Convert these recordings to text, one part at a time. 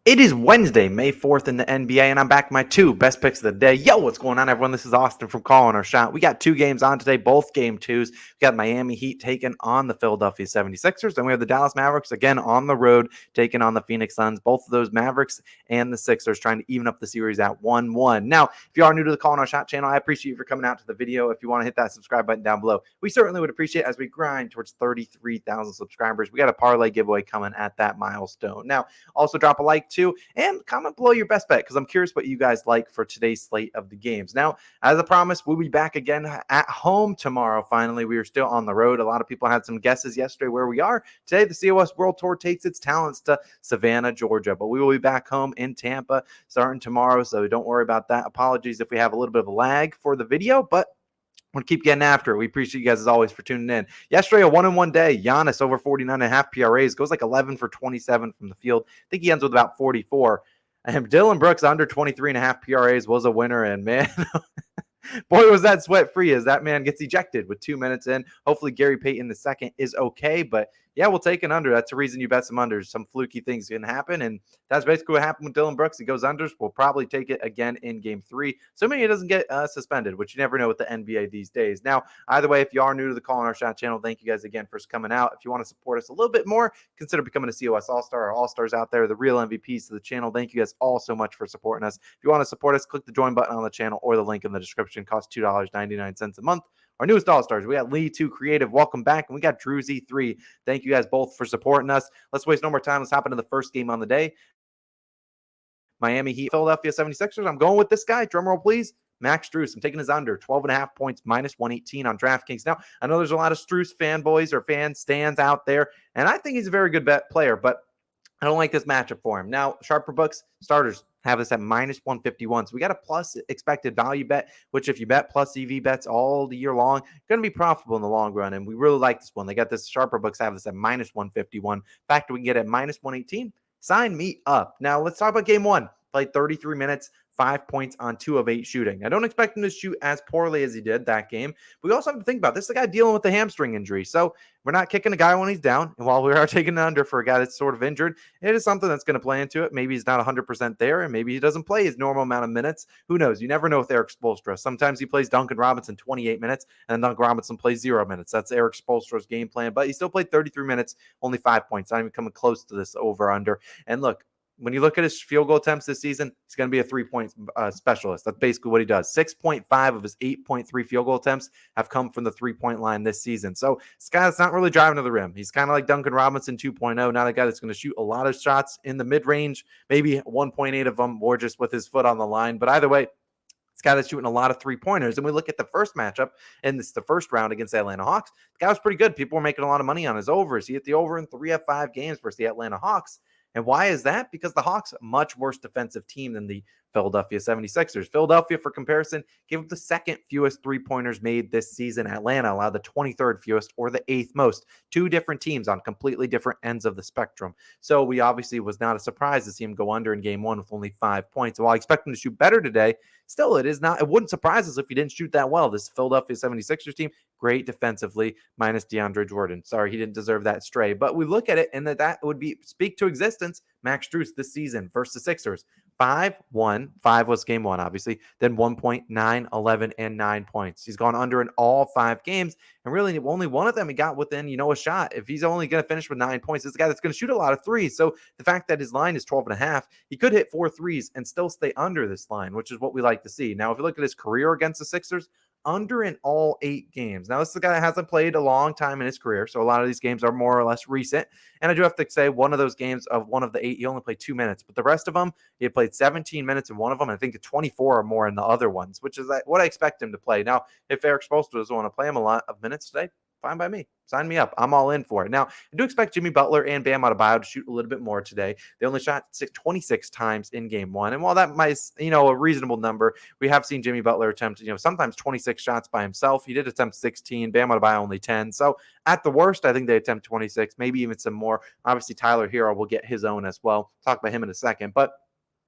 It is Wednesday, May 4th in the NBA, and I'm back with my two best picks of the day. Yo, what's going on, everyone? This is Austin from Calling Our Shot. We got two games on today, both game twos. We got Miami Heat taking on the Philadelphia 76ers, and we have the Dallas Mavericks again on the road taking on the Phoenix Suns. Both of those Mavericks and the Sixers trying to even up the series at 1-1. Now, if you are new to the Calling Our Shot channel, I appreciate you for coming out to the video. If you want to hit that subscribe button down below, we certainly would appreciate it as we grind towards 33,000 subscribers. We got a parlay giveaway coming at that milestone. Now, also drop a like too, and comment below your best bet because I'm curious what you guys like for today's slate of the games. Now, as I promised, we'll be back again at home tomorrow. Finally, we are still on the road. A lot of people had some guesses yesterday where we are. Today, the COS World Tour takes its talents to Savannah, Georgia, but we will be back home in Tampa starting tomorrow, so don't worry about that. Apologies if we have a little bit of a lag for the video, but we'll keep getting after it. We appreciate you guys as always for tuning in. Yesterday, a 1-1 day. Giannis over 49.5 PRAs, goes like 11 for 27 from the field. I think he ends with about 44. And Dylan Brooks under 23.5 PRAs was a winner. And man, boy, was that sweat free as that man gets ejected with 2 minutes in. Hopefully, Gary Payton II is okay. But yeah, we'll take an under. That's the reason you bet some unders. Some fluky things can happen. And that's basically what happened with Dylan Brooks. He goes unders. We'll probably take it again in game 3. Assuming he doesn't get suspended, which you never know with the NBA these days. Now, either way, if you are new to the Calling Our Shot channel, thank you guys again for coming out. If you want to support us a little bit more, consider becoming a COS All-Star. Our All-Stars out there, the real MVPs to the channel. Thank you guys all so much for supporting us. If you want to support us, click the join button on the channel or the link in the description. Costs $2.99 a month. Our newest All-Stars, we got Lee2 Creative. Welcome back. And we got Drew Z3. Thank you guys both for supporting us. Let's waste no more time. Let's hop into the first game on the day. Miami Heat, Philadelphia 76ers. I'm going with this guy. Drum roll, please. Max Strus. I'm taking his under 12.5 points, minus 118 on DraftKings. Now, I know there's a lot of Strus fanboys or fan stands out there, and I think he's a very good player, but I don't like this matchup for him. Now, Sharper Books starters have this at minus 151. So we got a plus expected value bet, which if you bet plus EV bets all the year long, going to be profitable in the long run. And we really like this one. They got this Sharper Books have this at minus 151. In fact, we can get it at minus 118. Sign me up. Now, let's talk about game 1. Played 33 minutes. 5 points on 2 of 8 shooting. I don't expect him to shoot as poorly as he did that game. But we also have to think about this. The guy dealing with the hamstring injury. So we're not kicking a guy when he's down. And while we are taking it under for a guy that's sort of injured, it is something that's going to play into it. Maybe he's not 100% there, and maybe he doesn't play his normal amount of minutes. Who knows? You never know with Eric Spoelstra. Sometimes he plays Duncan Robinson 28 minutes, and then Duncan Robinson plays 0 minutes. That's Eric Spoelstra's game plan. But he still played 33 minutes, only 5 points. Not even coming close to this over-under. And look, when you look at his field goal attempts this season, he's going to be a 3-point specialist. That's basically what he does. 6.5 of his 8.3 field goal attempts have come from the 3-point line this season. So this guy that's not really driving to the rim. He's kind of like Duncan Robinson 2.0, not a guy that's going to shoot a lot of shots in the mid-range, maybe 1.8 of them, or just with his foot on the line. But either way, this guy that's shooting a lot of 3-pointers. And we look at the first matchup, and it's the first round against the Atlanta Hawks. The guy was pretty good. People were making a lot of money on his overs. He hit the over in 3 of 5 games versus the Atlanta Hawks. And why is that? Because the Hawks, much worse defensive team than the Philadelphia 76ers. Philadelphia, for comparison, gave up the second fewest 3-pointers made this season. Atlanta allowed the 23rd fewest or the 8th most. 2 different teams on completely different ends of the spectrum. So we obviously was not a surprise to see him go under in game 1 with only 5 points. While I expect him to shoot better today, still it wouldn't surprise us if he didn't shoot that well. This Philadelphia 76ers team, great defensively, minus DeAndre Jordan. Sorry, he didn't deserve that stray. But we look at it, and that would speak to existence. Max Strus this season versus the Sixers. 5-1. 5 was game 1, obviously. Then 1.9, 11, and 9 points. He's gone under in all 5 games. And really, only one of them he got within, a shot. If he's only going to finish with 9 points, this is a guy that's going to shoot a lot of threes. So the fact that his line is 12.5, he could hit 4 threes and still stay under this line, which is what we like to see. Now, if you look at his career against the Sixers, under in all 8 games. Now, this is a guy that hasn't played a long time in his career, so a lot of these games are more or less recent. And I do have to say, one of those games of one of the 8, he only played 2 minutes. But the rest of them, he had played 17 minutes in one of them, and I think 24 or more in the other ones, which is what I expect him to play. Now, if Eric Spoelstra doesn't want to play him a lot of minutes today, fine by me. Sign me up. I'm all in for it. Now, I do expect Jimmy Butler and Bam Adebayo to shoot a little bit more today. They only shot 26 times in game 1. And while that might, a reasonable number, we have seen Jimmy Butler attempt, sometimes 26 shots by himself. He did attempt 16. Bam Adebayo only 10. So at the worst, I think they attempt 26, maybe even some more. Obviously, Tyler Hero will get his own as well. Talk about him in a second. But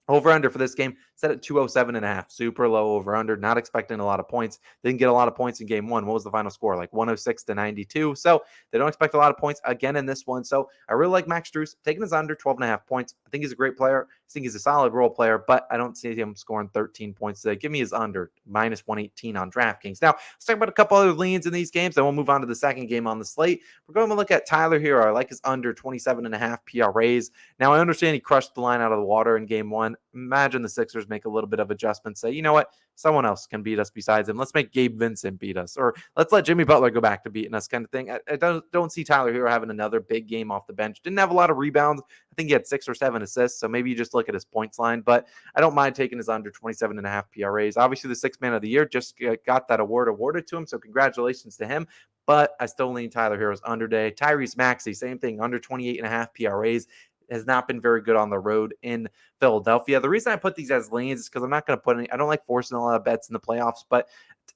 Over under for this game set at 207.5. Super low over under. Not expecting a lot of points. Didn't get a lot of points in game one. What was the final score? Like 106-92. So they don't expect a lot of points again in this one. So I really like Max Strus taking his under 12.5 points. I think he's a great player. I think he's a solid role player, but I don't see him scoring 13 points today. Give me his under minus 118 on DraftKings. Now let's talk about a couple other leans in these games. Then we'll move on to the second game on the slate. We're going to look at Tyler Hero. I like his under 27.5 PRAs. Now I understand he crushed the line out of the water in game one. Imagine the Sixers make a little bit of adjustments, say, you know what, someone else can beat us besides him. Let's make Gabe Vincent beat us, or let's let Jimmy Butler go back to beating us, kind of thing. I don't see Tyler Hero having another big game off the bench. Didn't have a lot of rebounds. I think he had 6 or 7 assists, so maybe you just look at his points line, but I don't mind taking his under 27.5 PRAs. Obviously, the sixth man of the year just got that award awarded to him, so congratulations to him, but I still lean Tyler Hero's under day. Tyrese Maxey, same thing, under 28.5 PRAs. Has not been very good on the road in Philadelphia. The reason I put these as leans is because I'm not going to put any, I don't like forcing a lot of bets in the playoffs, but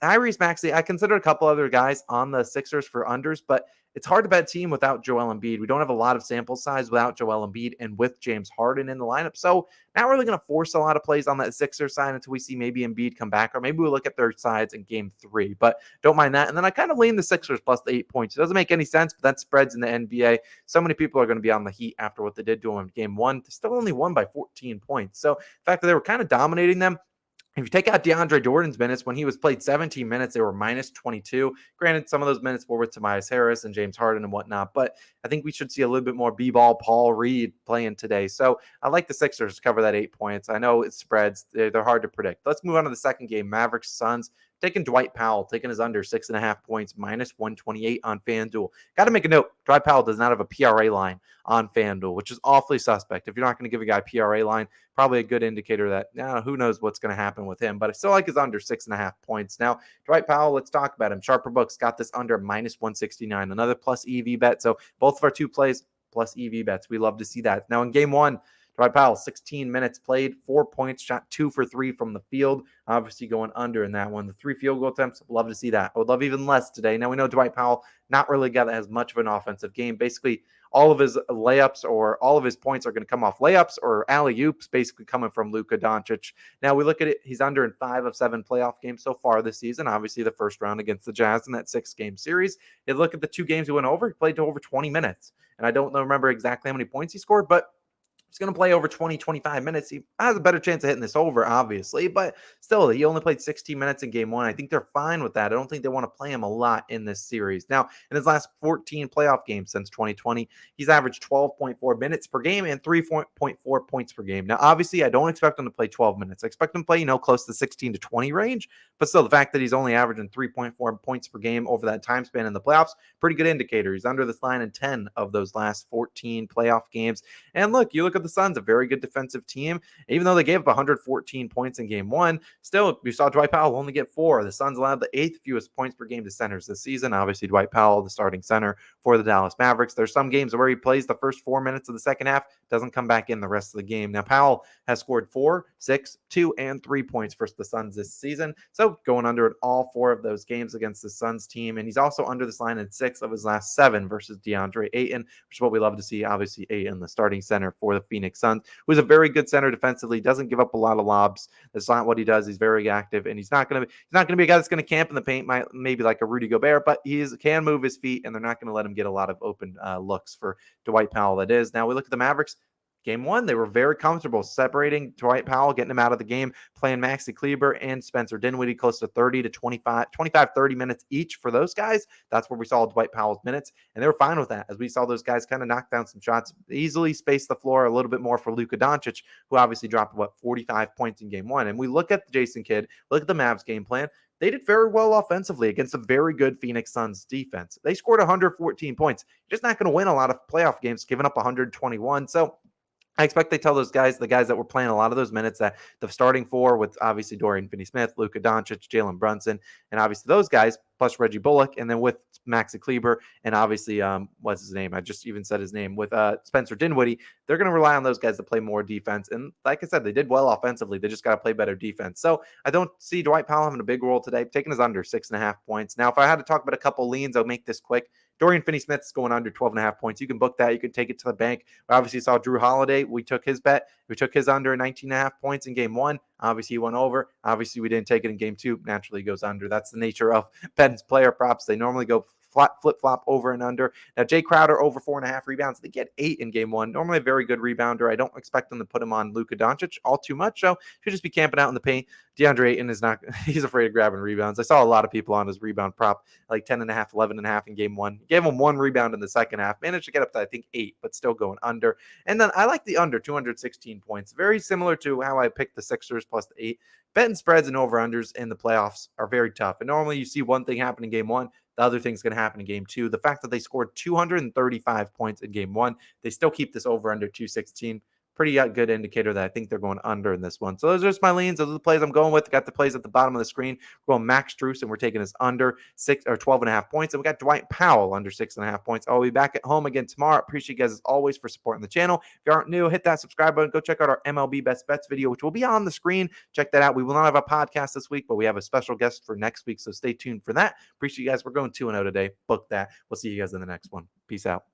Tyrese Maxey, I consider a couple other guys on the Sixers for unders, but it's hard to bet a team without Joel Embiid. We don't have a lot of sample size without Joel Embiid and with James Harden in the lineup. So not really going to force a lot of plays on that Sixers side until we see maybe Embiid come back, or maybe we'll look at their sides in game 3, but don't mind that. And then I kind of lean the Sixers plus the 8 points. It doesn't make any sense, but that spreads in the NBA. So many people are going to be on the Heat after what they did to them in game 1. They still only won by 14 points. So the fact that they were kind of dominating them, if you take out DeAndre Jordan's minutes, when he was played 17 minutes, they were minus 22. Granted, some of those minutes were with Tobias Harris and James Harden and whatnot, but I think we should see a little bit more B-ball Paul Reed playing today. So I like the Sixers to cover that 8 points. I know it spreads. They're hard to predict. Let's move on to the second game. Mavericks Suns. Taking Dwight Powell, taking his under 6.5 points, minus 128 on FanDuel. Got to make a note, Dwight Powell does not have a PRA line on FanDuel, which is awfully suspect. If you're not going to give a guy a PRA line, probably a good indicator that who knows what's going to happen with him. But I still like his under 6.5 points. Now, Dwight Powell, let's talk about him. Sharper Books got this under minus 169, another plus EV bet. So both of our 2 plays plus EV bets. We love to see that. Now in game 1, Dwight Powell, 16 minutes played, 4 points, shot 2 for 3 from the field. Obviously going under in that one. The 3 field goal attempts, love to see that. I would love even less today. Now we know Dwight Powell not really got as much of an offensive game. Basically, all of his layups or all of his points are going to come off layups or alley-oops, basically coming from Luka Doncic. Now we look at it, he's under in 5 of 7 playoff games so far this season. Obviously the first round against the Jazz in that 6-game series. You look at the 2 games he went over, he played to over 20 minutes. And I don't remember exactly how many points he scored, but he's going to play over 20, 25 minutes. He has a better chance of hitting this over, obviously, but still, he only played 16 minutes in game 1. I think they're fine with that. I don't think they want to play him a lot in this series. Now, in his last 14 playoff games since 2020, he's averaged 12.4 minutes per game and 3.4 points per game. Now, obviously, I don't expect him to play 12 minutes. I expect him to play, close to 16 to 20 range, but still, the fact that he's only averaging 3.4 points per game over that time span in the playoffs, pretty good indicator. He's under this line in 10 of those last 14 playoff games. And look, you look at the Suns, a very good defensive team. Even though they gave up 114 points in game 1, still, you saw Dwight Powell only get 4. The Suns allowed the 8th fewest points per game to centers this season. Obviously, Dwight Powell, the starting center for the Dallas Mavericks. There's some games where he plays the first 4 minutes of the second half, doesn't come back in the rest of the game. Now, Powell has scored 4, 6, 2, and 3 points for the Suns this season. So going under in all 4 of those games against the Suns team. And he's also under this line in 6 of his last 7 versus DeAndre Ayton, which is what we love to see. Obviously, Ayton, the starting center for the Phoenix Suns, who's a very good center defensively, doesn't give up a lot of lobs. That's not what he does. He's very active, and he's not going to be a guy that's going to camp in the paint, maybe like a Rudy Gobert, but he can move his feet, and they're not going to let him get a lot of open looks for Dwight Powell. That is. Now we look at the Mavericks. Game 1, they were very comfortable separating Dwight Powell, getting him out of the game, playing Maxi Kleber and Spencer Dinwiddie close to 30 to 25, 30 minutes each for those guys. That's where we saw Dwight Powell's minutes, and they were fine with that as we saw those guys kind of knock down some shots, easily space the floor a little bit more for Luka Doncic, who obviously dropped, 45 points in game 1. And we look at Jason Kidd, look at the Mavs game plan. They did very well offensively against a very good Phoenix Suns defense. They scored 114 points. You're just not going to win a lot of playoff games giving up 121. So I expect they tell those guys, the guys that were playing a lot of those minutes, that the starting 4 with obviously Dorian Finney-Smith, Luka Doncic, Jalen Brunson, and obviously those guys, plus Reggie Bullock, and then with Maxi Kleber, and obviously, what's his name? I just even said his name, with Spencer Dinwiddie, they're going to rely on those guys to play more defense. And like I said, they did well offensively. They just got to play better defense. So I don't see Dwight Powell having a big role today, taking his under 6.5 points. Now, if I had to talk about a couple leans, I'll make this quick. Dorian Finney-Smith is going under 12.5 points. You can book that. You can take it to the bank. We obviously saw Drew Holiday. We took his bet. We took his under 19.5 points in game 1. Obviously, he went over. Obviously, we didn't take it in game 2. Naturally, he goes under. That's the nature of Ben's player props. They normally go flip-flop over and under. Now, Jay Crowder over 4.5 rebounds. They get 8 in game 1. Normally a very good rebounder. I don't expect them to put him on Luka Doncic all too much, so should just be camping out in the paint. DeAndre Ayton is not, he's afraid of grabbing rebounds. I saw a lot of people on his rebound prop, like 10.5, 11.5 in game 1. Gave him 1 rebound in the second half. Managed to get up to, I think, 8, but still going under. And then I like the under 216 points. Very similar to how I picked the Sixers plus the 8. Betting spreads and over-unders in the playoffs are very tough. And normally you see one thing happen in game 1. The other thing's going to happen in game 2. The fact that they scored 235 points in game 1, they still keep this over under 216. Pretty good indicator that I think they're going under in this one. So those are just my leans. Those are the plays I'm going with. Got the plays at the bottom of the screen. We're going Max Strus, and we're taking his under 6 or 12.5 points. And we got Dwight Powell under 6.5 points. I'll be back at home again tomorrow. Appreciate you guys as always for supporting the channel. If you aren't new, hit that subscribe button. Go check out our MLB Best Bets video, which will be on the screen. Check that out. We will not have a podcast this week, but we have a special guest for next week. So stay tuned for that. Appreciate you guys. We're going 2-0 today. Book that. We'll see you guys in the next one. Peace out.